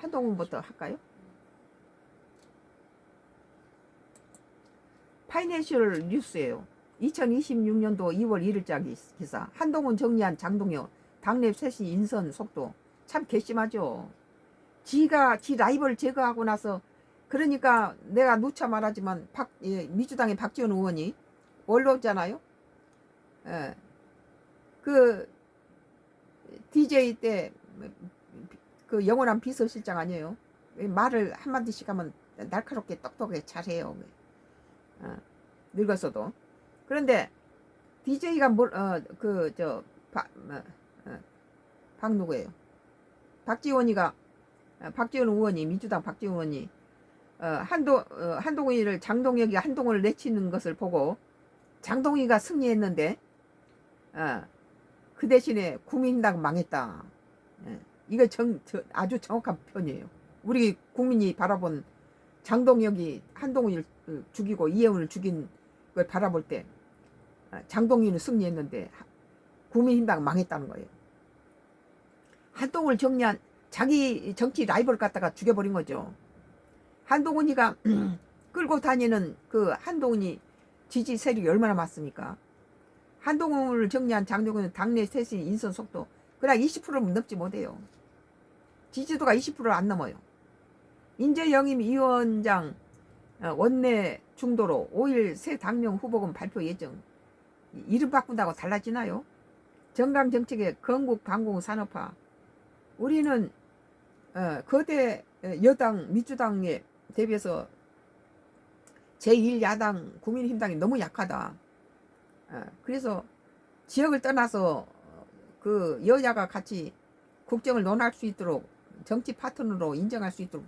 한동훈부터 할까요? 파이낸셜 뉴스예요. 2026년도 2월 1일자 기사. 한동훈 정리한 장동혁 당내 쇄신 인선 속도. 참 괘씸하죠. 지가 지 라이벌 제거하고 나서, 그러니까 내가 누차 말하지만 민주당의 박지원 의원이 원로잖아요. 예. 그 DJ 때 그 영원한 비서실장 아니에요. 말을 한마디씩 하면 날카롭게 똑똑하게 잘해요. 늙었어도. 그런데 DJ가 박 누구예요? 박지원 의원이, 민주당 박지원 의원이 한동훈이를, 장동혁이 한동훈을 내치는 것을 보고 장동희가 승리했는데 그 대신에 국민당은 망했다. 이거 아주 정확한 표현이에요. 우리 국민이 바라본 장동혁이 한동훈을 죽이고 이해훈을 죽인 걸 바라볼 때 장동희는 승리했는데 국민힘당 망했다는 거예요. 한동훈을 정리한 자기 정치 라이벌 갖다가 죽여버린 거죠. 한동훈이가 끌고 다니는 그 한동훈이 지지 세력이 얼마나 많습니까? 한동훈을 정리한 장동훈은 당내 쇄신 인선 속도 그냥 20%는 넘지 못해요. 지지도가 20%를 안 넘어요. 인재영임 위원장 원내 중도로 5일 새 당명 후보군 발표 예정. 이름 바꾼다고 달라지나요? 정강정책의 건국 방공 산업화. 우리는 거대 여당 민주당에 대비해서 제1야당 국민힘당이 너무 약하다. 그래서 지역을 떠나서 그 여야가 같이 국정을 논할 수 있도록 정치 파트너로 인정할 수 있도록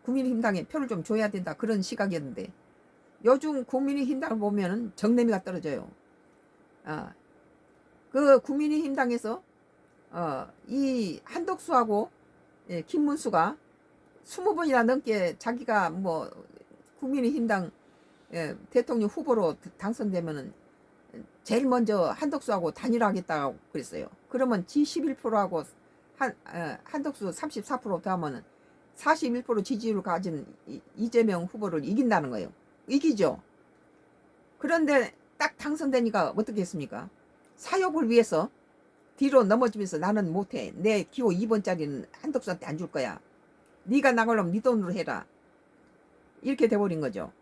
국민힘당에 표를 좀 줘야 된다, 그런 시각이었는데 요즘 국민힘당을 보면 정내미가 떨어져요. 그 국민힘당에서 이 한덕수하고 김문수가 20번이나 넘게 자기가 뭐 국민의힘당 대통령 후보로 당선되면은 제일 먼저 한덕수하고 단일화하겠다고 그랬어요. 그러면 G11%하고 한덕수 34% 더하면은 41% 지지율을 가진 이재명 후보를 이긴다는 거예요. 이기죠. 그런데 딱 당선되니까 어떻게 했습니까? 사욕을 위해서 뒤로 넘어지면서 나는 못해. 내 기호 2번짜리는 한덕수한테 안 줄 거야. 네가 나가려면 네 돈으로 해라. 이렇게 돼버린 거죠.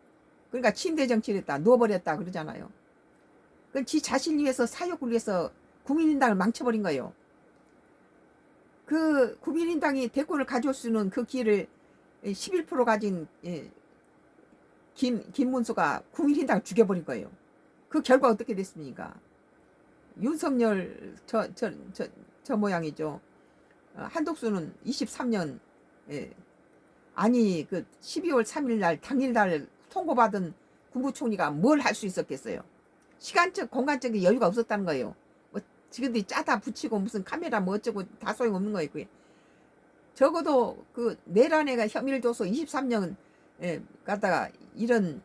그러니까 침대 정치를 했다, 누워버렸다 그러잖아요. 그 지 자신을 위해서, 사욕을 위해서 국민의당을 망쳐버린 거예요. 그 국민의당이 대권을 가져올 수 있는 그 기회를 11% 가진 김문수가 국민의당을 죽여버린 거예요. 그 결과 어떻게 됐습니까? 윤석열 저 모양이죠. 한덕수는 23년 아니 그 12월 3일 날 당일날 통고받은 국무총리가 뭘 할 수 있었겠어요? 시간적 공간적인 여유가 없었다는 거예요. 뭐 지금들이 짜다 붙이고 무슨 카메라 뭐 어쩌고 다 소용없는 거예요. 그게 적어도 그 내란에가 혐의를 둬서 23년 갖다가 이런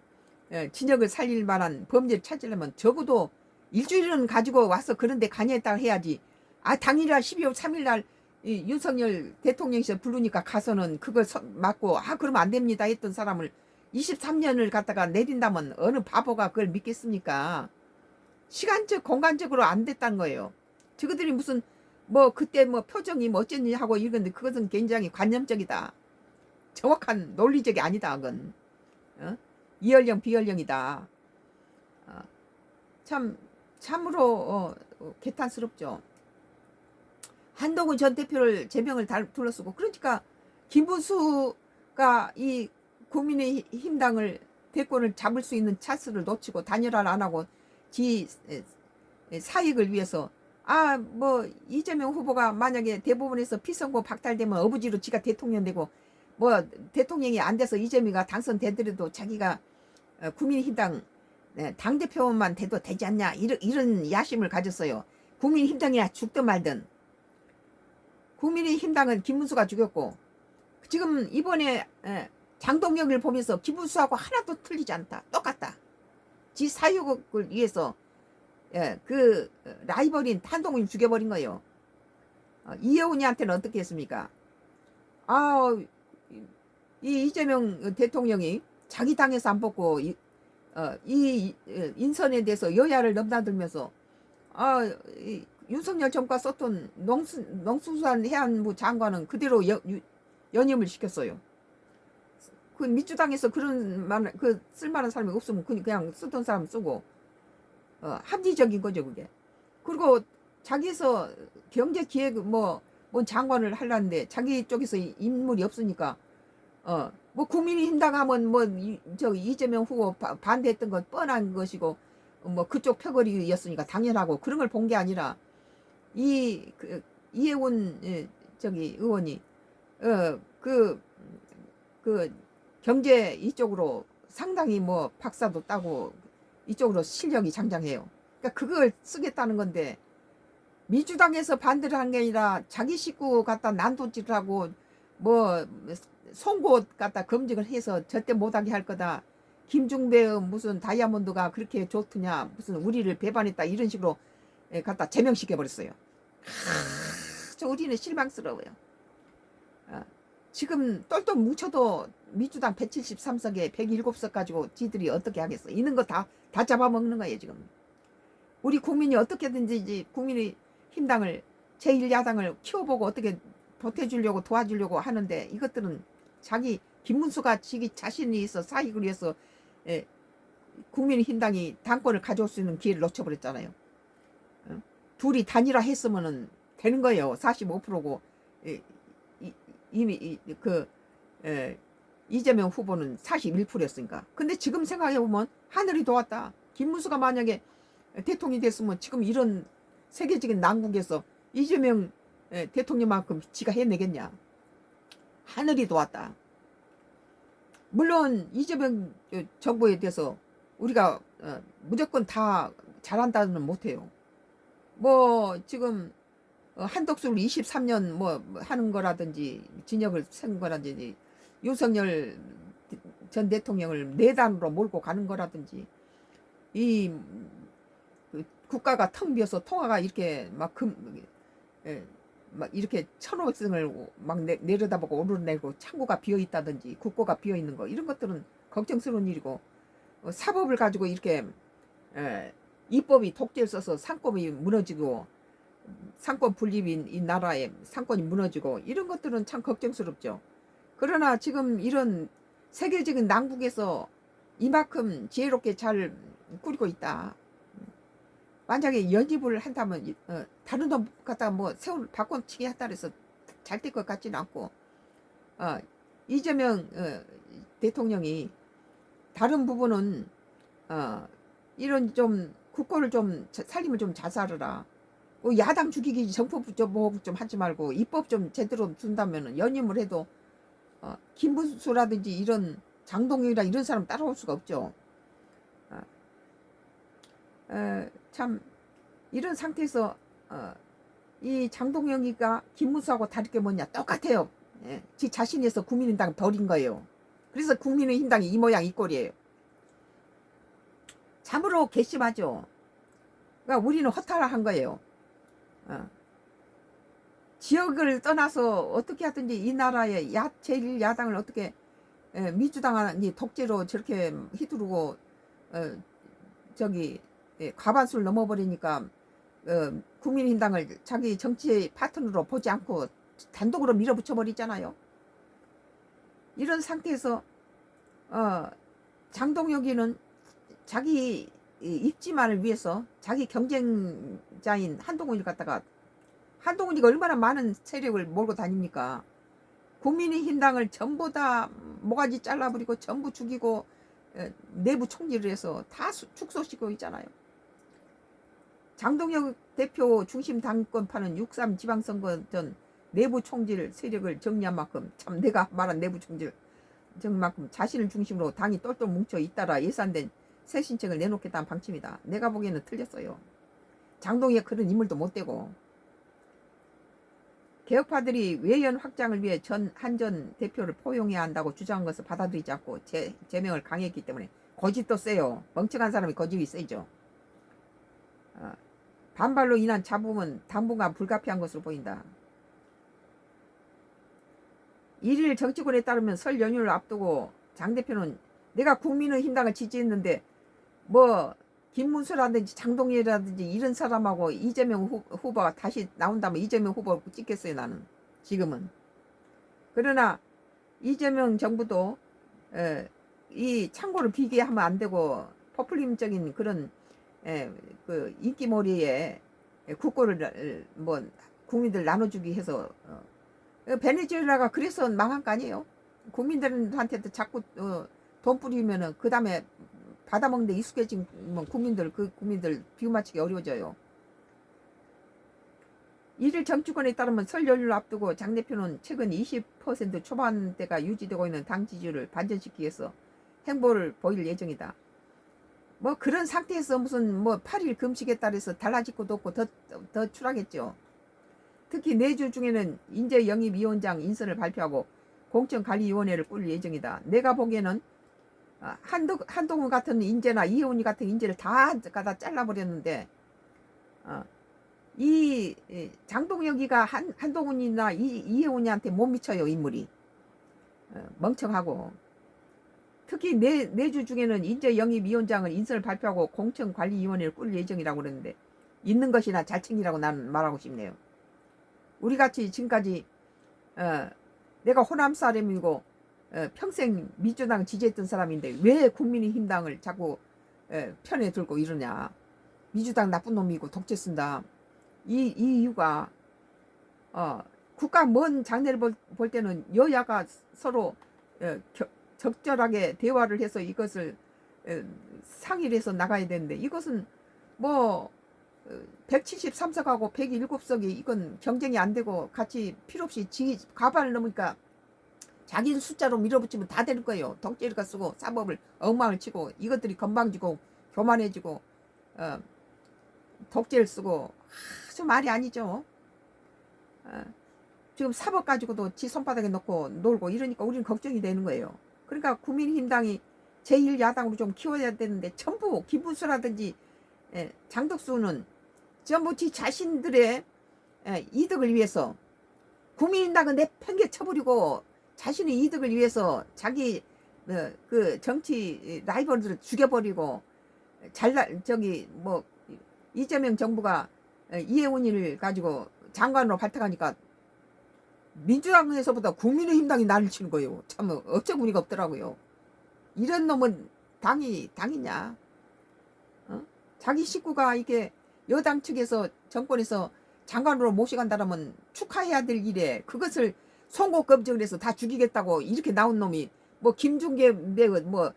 진역을 살릴 만한 범죄를 찾으려면 적어도 일주일은 가지고 와서 그런 데 관여했다고 해야지. 당일날 12월 3일 날 윤석열 대통령실 부르니까 가서는 그걸 맞고 그러면 안 됩니다 했던 사람을 23년을 갖다가 내린다면 어느 바보가 그걸 믿겠습니까? 시간적 공간적으로 안 됐다는 거예요. 저들이 무슨 뭐 그때 뭐 표정이 뭐 어쩐지 하고 이건데 그것은 굉장히 관념적이다. 정확한 논리적이 아니다. 그건 이연령 비연령이다. 참으로 개탄스럽죠. 한동훈 전 대표를 제명을 둘러쓰고, 그러니까 김문수가 이 국민의힘당을 대권을 잡을 수 있는 찬스를 놓치고 단일화를 안 하고 지 사익을 위해서 뭐 이재명 후보가 만약에 대법원에서 피선고 박탈되면 어부지로 지가 대통령 되고, 뭐 대통령이 안 돼서 이재명이가 당선되더라도 자기가 국민의힘당 당대표만 돼도 되지 않냐, 이런 야심을 가졌어요. 국민의힘당이야 죽든 말든. 국민의힘당은 김문수가 죽였고, 지금 이번에 장동혁을 보면서 김문수하고 하나도 틀리지 않다. 똑같다. 지 사육을 위해서 그 라이벌인 한동훈을 죽여버린 거예요. 이혜훈이한테는 어떻게 했습니까? 아, 이 이재명 대통령이 자기 당에서 안 뽑고 이 인선에 대해서 여야를 넘나들면서 윤석열 정부가 썼던 농수산 해안부 장관은 그대로 연임을 시켰어요. 그 민주당에서 그런 쓸만한 사람이 없으면 그냥 쓰던 사람 쓰고 합리적인 거죠 그게. 그리고 자기에서 경제기획 뭔 장관을 하려는데 자기 쪽에서 인물이 없으니까 뭐 국민의힘당 하면 이재명 후보 반대했던 건 뻔한 것이고 뭐 그쪽 표거리였으니까 당연하고 그런 걸 본 게 아니라 이해운 의원이 그 경제 이쪽으로 상당히 뭐 박사도 따고 이쪽으로 실력이 장장해요. 그러니까 그걸 쓰겠다는 건데 민주당에서 반대를 한 게 아니라 자기 식구 갖다 난도질을 하고 뭐 송곳 갖다 검증을 해서 절대 못하게 할 거다. 김중배의 무슨 다이아몬드가 그렇게 좋더냐 무슨 우리를 배반했다 이런 식으로 갖다 제명시켜 버렸어요. 저 우리는 실망스러워요. 지금 똘똘 뭉쳐도 민주당 173석에 107석 가지고 지들이 어떻게 하겠어. 있는 거 다 잡아먹는 거예요 지금. 우리 국민이 어떻게든지 국민의힘당을 제1야당을 키워보고 어떻게 보태주려고 도와주려고 하는데 이것들은 자기 김문수가 자신이 있어 사익을 위해서 국민의힘당이 당권을 가져올 수 있는 기회를 놓쳐버렸잖아요. 둘이 단일화 했으면은 되는 거예요. 45%고 이미 이재명 후보는 41%였으니까. 근데 지금 생각해보면 하늘이 도왔다. 김문수가 만약에 대통령이 됐으면 지금 이런 세계적인 난국에서 이재명 대통령만큼 지가 해내겠냐. 하늘이 도왔다. 물론 이재명 정부에 대해서 우리가 무조건 다 잘한다는 못해요. 뭐 지금 한덕수를 23년 뭐 하는 거라든지 진역을 세운 거라든지 윤석열 전 대통령을 내단으로 몰고 가는 거라든지 이 국가가 텅 비어서 통화가 이렇게 막 이렇게 천호승을 막 내려다보고 오르내리고 창고가 비어 있다든지 국고가 비어 있는 거 이런 것들은 걱정스러운 일이고 사법을 가지고 이렇게 입법이 독재를 써서 상권이 무너지고 상권 분립인 이 나라의 상권이 무너지고 이런 것들은 참 걱정스럽죠. 그러나 지금 이런 세계적인 난국에서 이만큼 지혜롭게 잘 꾸리고 있다. 만약에 연립을 한다면 다른 놈 갖다가 뭐 세월 바꿔치기 했다 그래서 잘 될 것 같지는 않고 이재명 대통령이 다른 부분은 이런 좀 국고를 좀 살림을 좀 잘 살아라. 야당 죽이기 정법 좀 하지 말고 입법 좀 제대로 준다면 연임을 해도 김문수라든지 이런 장동영이라 이런 사람 따라올 수가 없죠. 참 이런 상태에서 이 장동영이가 김문수하고 다를 게 뭐냐 똑같아요. 지 자신에서 국민의힘당 버린 거예요. 그래서 국민의힘당이 이 모양 이 꼴이에요. 참으로 괘씸하죠. 그러니까 우리는 허탈한 거예요. 지역을 떠나서 어떻게 하든지 이 나라의 제1야당을 어떻게 민주당이 독재로 저렇게 휘두르고 과반수를 넘어버리니까 국민의힘당을 자기 정치 파트너로 보지 않고 단독으로 밀어붙여 버리잖아요. 이런 상태에서 장동혁이는 자기 입지만을 위해서 자기 경쟁자인 한동훈을 갖다가 한동훈이가 얼마나 많은 세력을 몰고 다닙니까? 국민의힘당을 전부 다 모가지 잘라버리고 전부 죽이고 내부 총질을 해서 다 축소시키고 있잖아요. 장동혁 대표 중심 당권파는 6.3 지방선거 전 내부 총질 세력을 정리한 만큼 참 내가 말한 내부 총질 정만큼 자신을 중심으로 당이 똘똘 뭉쳐 잇따라 예산된 새 신책을 내놓겠다는 방침이다. 내가 보기에는 틀렸어요. 장동혁 그런 인물도 못 되고 개혁파들이 외연 확장을 위해 한전 대표를 포용해야 한다고 주장한 것을 받아들이지 않고 제명을 강했기 때문에 고집도 세요. 멍청한 사람이 고집이 세죠. 반발로 인한 잡음은 당분간 불가피한 것으로 보인다. 일일 정치권에 따르면 설 연휴를 앞두고 장 대표는 내가 국민의힘당을 지지했는데 뭐 김문수라든지 장동일이라든지 이런 사람하고 이재명 후보가 다시 나온다면 이재명 후보를 찍겠어요 나는 지금은. 그러나 이재명 정부도 이 창고를 비교하면 안 되고 포퓰리즘적인 그런 그 인기몰이에 국고를 뭐 국민들 나눠주기 해서 베네수엘라가 그래서 망한 거 아니에요? 국민들한테도 자꾸 돈 뿌리면은 그 다음에 받아먹는데 익숙해진 국민들 그 국민들 비유 맞추기 어려워져요. 일일 정치권에 따르면 설 연휴를 앞두고 장 대표는 최근 20% 초반대가 유지되고 있는 당 지지율을 반전시키기 위해서 행보를 보일 예정이다. 뭐 그런 상태에서 무슨 뭐 8일 금식에 따라서 달라질 것도 없고 더 추락했죠. 특히 내주 중에는 인재 영입위원장 인선을 발표하고 공천관리위원회를 꾸릴 예정이다. 내가 보기에는 한동훈 같은 인재나 이혜훈이 같은 인재를 다 갖다 잘라버렸는데 이 장동혁이가 한동훈이나 이혜훈이한테 못 미쳐요. 인물이 멍청하고. 특히 내주 중에는 인재 영입위원장을 인선을 발표하고 공천관리위원회를 꾸릴 예정이라고 그러는데 있는 것이나 잘 챙기라고 나는 말하고 싶네요. 우리같이 지금까지 내가 호남 사람이고 평생 민주당 지지했던 사람인데 왜 국민의힘당을 자꾸 편에 들고 이러냐. 민주당 나쁜 놈이고 독재 쓴다. 이 이유가 국가 먼 장래를 볼 때는 여야가 서로 적절하게 대화를 해서 이것을 상의를 해서 나가야 되는데 이것은 뭐 173석하고 107석이 이건 경쟁이 안 되고 같이 필요 없이 가반을 넘으니까 자기 숫자로 밀어붙이면 다 되는 거예요. 덕질가 쓰고 사법을 엉망을 치고 이것들이 건방지고 교만해지고 덕질 쓰고 아주 말이 아니죠. 지금 사법 가지고도 지 손바닥에 놓고 놀고 이러니까 우리는 걱정이 되는 거예요. 그러니까 국민의힘당이 제1야당으로 좀 키워야 되는데 전부 김문수라든지 장덕수는 전부 지 자신들의 이득을 위해서 국민의힘당은 내팽개쳐버리고 자신의 이득을 위해서 자기 그 정치 라이벌들을 죽여버리고 뭐 이재명 정부가 이혜훈이를 가지고 장관으로 발탁하니까 민주당에서보다 국민의힘당이 난리를 치는 거예요. 참 어처구니가 없더라고요. 이런 놈은 당이냐? 자기 식구가 이게 여당 측에서 정권에서 장관으로 모셔간다면 축하해야 될 일에 그것을 송곳 검증을 해서 다 죽이겠다고 이렇게 나온 놈이 뭐 김중계 뭐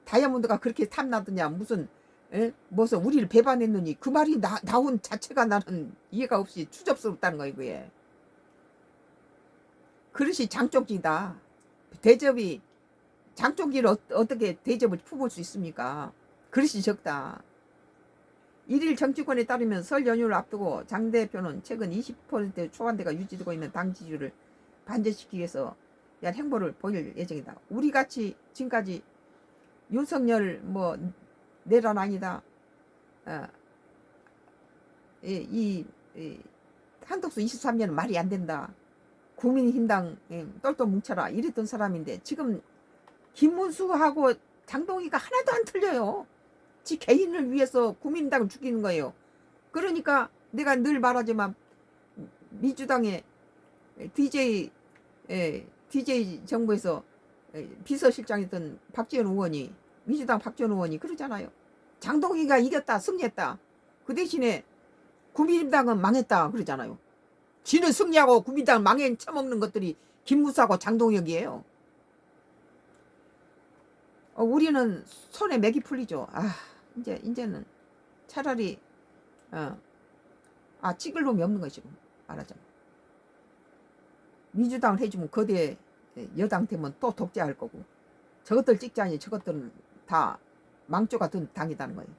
다이아몬드가 그렇게 탐나더냐 무슨 우리를 배반했느니 그 말이 나온 자체가 나는 이해가 없이 추접스럽다는 거예요. 그게 그릇이 장쪽지다. 대접이 장쪽지를 어떻게 대접을 품을 수 있습니까? 그릇이 적다. 일일 정치권에 따르면 설 연휴를 앞두고 장 대표는 최근 20% 초반대가 유지되고 있는 당 지지율을 반전시키기 위해서 대한 행보를 보일 예정이다. 우리같이 지금까지 윤석열 뭐 내란 아니다. 한덕수 23년은 말이 안 된다. 국민의힘당 똘똘 뭉쳐라 이랬던 사람인데 지금 김문수하고 장동희가 하나도 안 틀려요. 지 개인을 위해서 국민당을 죽이는 거예요. 그러니까 내가 늘 말하지만 민주당의 DJ 정부에서 비서실장이었던 박지원 의원이 민주당 박지원 의원이 그러잖아요. 장동희가 이겼다 승리했다. 그 대신에 국민당은 망했다 그러잖아요. 지는 승리하고 국민당을 망해 처먹는 것들이 김무사하고 장동혁이에요. 우리는 손에 맥이 풀리죠. 이제는 차라리 찍을 놈이 없는 거지 말하자면. 민주당을 해주면 거대 여당 되면 또 독재할 거고 저것들 찍자니 저것들은 다 망조가 든 당이다는 거예요.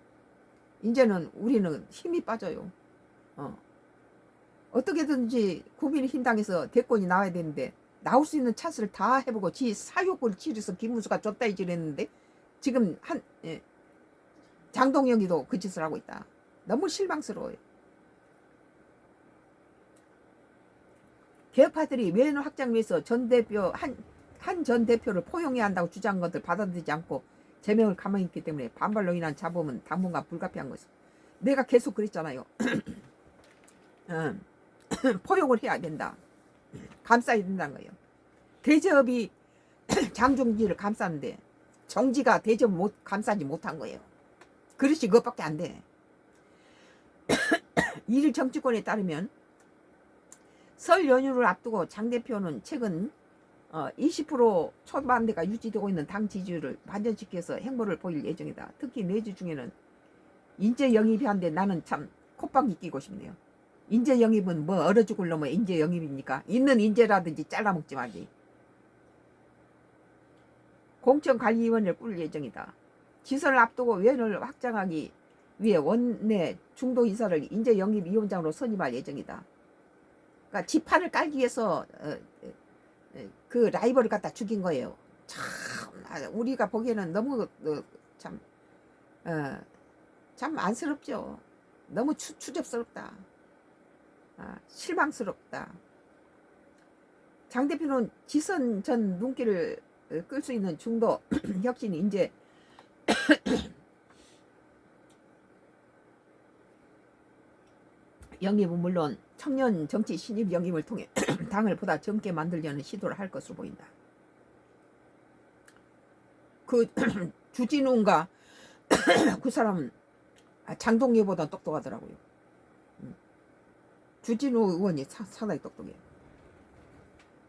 이제는 우리는 힘이 빠져요. 어떻게든지 국민의힘당에서 대권이 나와야 되는데 나올 수 있는 찬스를 다 해보고 지 사욕을 치르서 김문수가 줬다 이랬는데 지금 장동혁이도 그 짓을 하고 있다. 너무 실망스러워요. 개혁파들이 외연 확장 위해서 전 대표 한 전 대표를 포용해야 한다고 주장한 것들 받아들이지 않고 제명을 가만히 있기 때문에 반발로 인한 잡음은 당분간 불가피한 것이다. 내가 계속 그랬잖아요. 포용을 해야 된다. 감싸야 된다는 거예요. 대접이 장종지를 감싸는데 정지가 대접을 감싸지 못한 거예요. 그릇이 그것밖에 안 돼. 일 정치권에 따르면 설 연휴를 앞두고 장 대표는 최근 20% 초반대가 유지되고 있는 당 지지율을 반전시켜서 행보를 보일 예정이다. 특히 내주 중에는 인재 영입이 한데 나는 참 콧방귀 끼고 싶네요. 인재 영입은 뭐 얼어 죽을 놈의 인재 영입입니까? 있는 인재라든지 잘라먹지 말지. 공천관리위원회를 꾸릴 예정이다. 지선을 앞두고 위원회를 확장하기 위해 원내 중도 인사를 인재 영입 위원장으로 선임할 예정이다. 그러니까 지판을 깔기 위해서 그 라이벌을 갖다 죽인 거예요. 참 우리가 보기에는 너무 참 안쓰럽죠. 너무 추접스럽다. 실망스럽다. 장 대표는 지선 전 눈길을 끌 수 있는 중도 혁신 인재 영입은 물론 청년 정치 신입 영입을 통해 당을 보다 젊게 만들려는 시도를 할 것으로 보인다. 그 주진우인가 그 사람 장동희보다 똑똑하더라고요. 주진우 의원이 상당히 똑똑해요.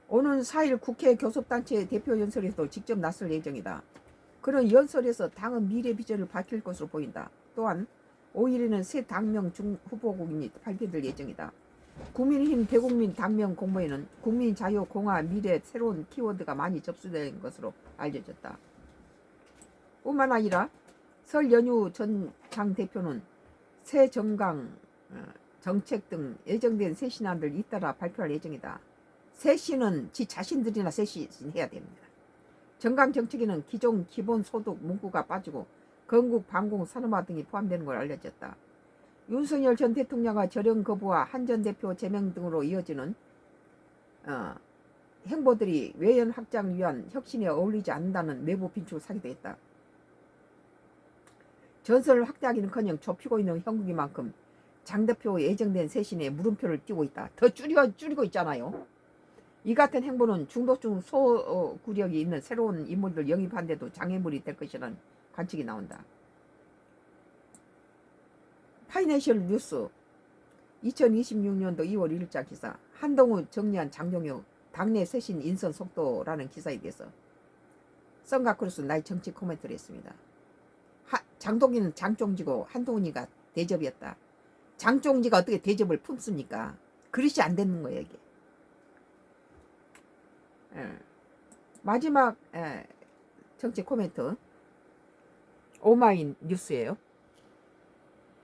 오는 4일 국회 교섭단체 대표 연설에도 직접 나설 예정이다. 그런 연설에서 당은 미래 비전을 밝힐 것으로 보인다. 또한 5일에는 새 당명 중 후보군이 발표될 예정이다. 국민의힘 대국민 당명 공모에는 국민 자유 공화 미래 새로운 키워드가 많이 접수된 것으로 알려졌다. 뿐만 아니라 설 연휴 전 장 대표는 새 정강 정책 등 예정된 새 신안을 잇따라 발표할 예정이다. 새 신은 지 자신들이나 새 신 해야 됩니다. 정강 정책에는 기존 기본소득 문구가 빠지고 건국, 방공, 산업화 등이 포함되는 걸 알려졌다. 윤석열 전 대통령과 절연 거부와 한 전 대표 제명 등으로 이어지는 행보들이 외연 확장 위한 혁신에 어울리지 않는다는 내부 빈축을 사기도 했다. 전선을 확대하기는커녕 좁히고 있는 형국이만큼 장 대표 예정된 쇄신에 물음표를 띄고 있다. 더 줄이고 있잖아요. 이 같은 행보는 중도층 소구력이 있는 새로운 인물들 영입한데도 장애물이 될 것이라는 관측이 나온다. 파이낸셜 뉴스 2026년도 2월 1일자 기사 한동훈 정리한 장종혁 당내 쇄신 인선 속도라는 기사에 대해서 썬가크루스 나의 정치 코멘트를 했습니다. 장동희는 장종지고 한동훈이가 대접이었다. 장종지가 어떻게 대접을 품습니까? 그릇이 안 되는 거예요 이게. 마지막 정치 코멘트 오마이 뉴스예요.